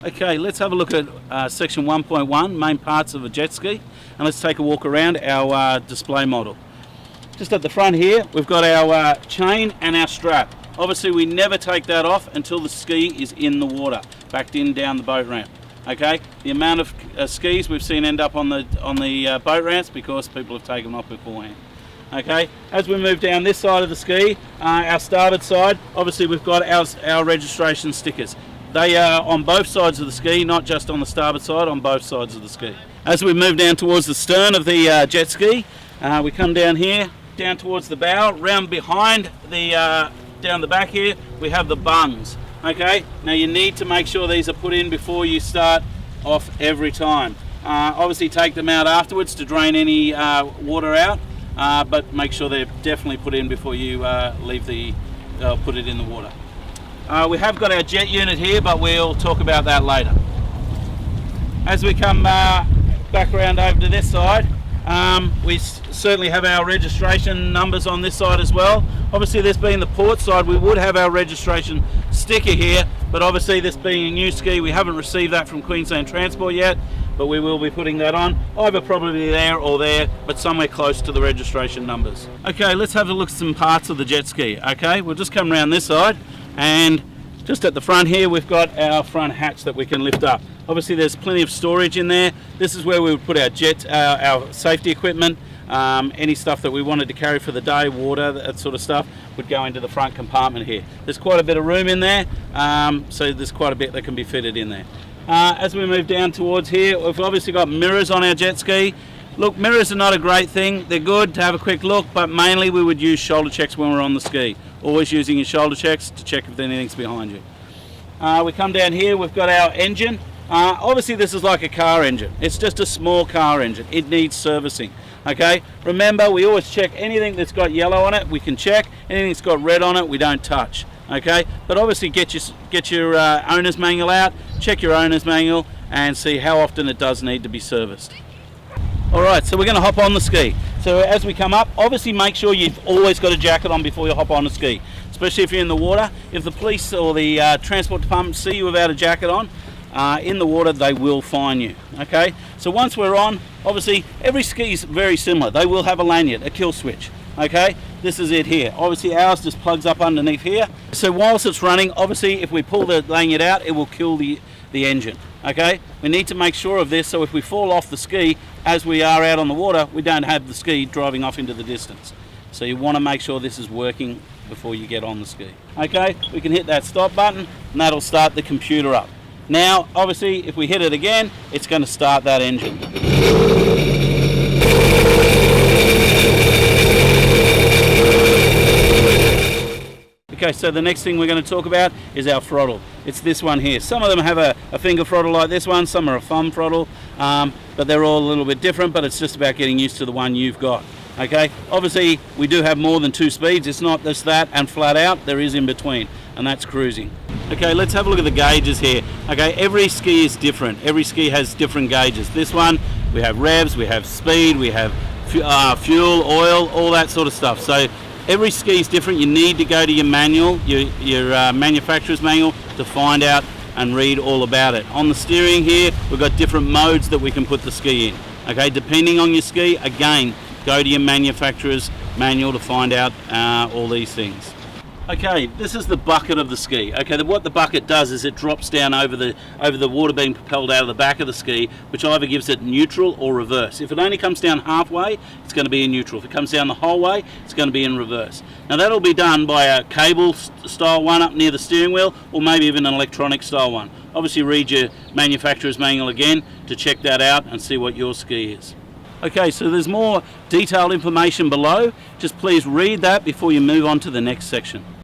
Okay, let's have a look at section 1.1, main parts of a jet ski, and let's take a walk around our display model. Just at the front here, we've got our chain and our strap. Obviously we never take that off until the ski is in the water, backed in down the boat ramp. Okay, the amount of skis we've seen end up on the boat ramps because people have taken them off beforehand. Okay, as we move down this side of the ski, our starboard side, obviously we've got our registration stickers. They are on both sides of the ski, not just on the starboard side, on both sides of the ski. As we move down towards the stern of the jet ski, we come down here, down towards the bow, round behind the, down the back here, we have the bungs. Okay, now you need to make sure these are put in before you start off every time. Obviously take them out afterwards to drain any water out, but make sure they're definitely put in before you put it in the water. We have got our jet unit here, but we'll talk about that later. As we come back around over to this side, we certainly have our registration numbers on this side as well. Obviously this being the port side, we would have our registration sticker here, but obviously this being a new ski, we haven't received that from Queensland Transport yet, but we will be putting that on, either probably there or there, but somewhere close to the registration numbers. Okay, let's have a look at some parts of the jet ski. Okay, we'll just come around this side, and just at the front here we've got our front hatch that we can lift up. Obviously there's plenty of storage in there. This is where we would put our safety equipment, any stuff that we wanted to carry for the day, water, that sort of stuff, would go into the front compartment here. There's quite a bit of room in there, so there's quite a bit that can be fitted in there. As we move down towards here, we've obviously got mirrors on our jet ski. Look, mirrors are not a great thing. They're good to have a quick look, but mainly we would use shoulder checks when we're on the ski. Always using your shoulder checks to check if anything's behind you. We come down here, we've got our engine. Obviously this is like a car engine. It's just a small car engine. It needs servicing. Okay, remember we always check anything that's got yellow on it, we can check. Anything that's got red on it, we don't touch. Okay, but obviously get your owner's manual out, check your owner's manual and see how often it does need to be serviced. Alright, so we're going to hop on the ski. So as we come up, obviously make sure you've always got a jacket on before you hop on the ski, especially if you're in the water. If the police or the transport department see you without a jacket on, in the water they will fine you. Okay, so once we're on, obviously every ski is very similar. They will have a lanyard, a kill switch. Okay, this is it here. Obviously ours just plugs up underneath here. So whilst it's running, obviously if we pull the lanyard out, it will kill the engine. Okay, we need to make sure of this so if we fall off the ski as we are out on the water, we don't have the ski driving off into the distance. So you want to make sure this is working before you get on the ski. Okay, we can hit that stop button and that'll start the computer up. Now obviously if we hit it again, it's going to start that engine. Okay, so the next thing we're going to talk about is our throttle. It's this one here. Some of them have a finger throttle like this one, some are a thumb throttle, but they're all a little bit different, but it's just about getting used to the one you've got. Okay, obviously we do have more than two speeds. It's not just that and flat out, there is in between, and that's cruising. Okay, let's have a look at the gauges here. Okay, every ski is different. Every ski has different gauges. This one, we have revs, we have speed, we have fuel, oil, all that sort of stuff. So every ski is different. You need to go to your manual, your manufacturer's manual, to find out and read all about it. On the steering here, we've got different modes that we can put the ski in. Okay, depending on your ski, again, go to your manufacturer's manual to find out all these things. Okay, this is the bucket of the ski. Okay, what the bucket does is it drops down over the water being propelled out of the back of the ski, which either gives it neutral or reverse. If it only comes down halfway, it's going to be in neutral. If it comes down the whole way, it's going to be in reverse. Now that'll be done by a cable style one up near the steering wheel, or maybe even an electronic style one. Obviously read your manufacturer's manual again to check that out and see what your ski is. Okay, so there's more detailed information below. Just please read that before you move on to the next section.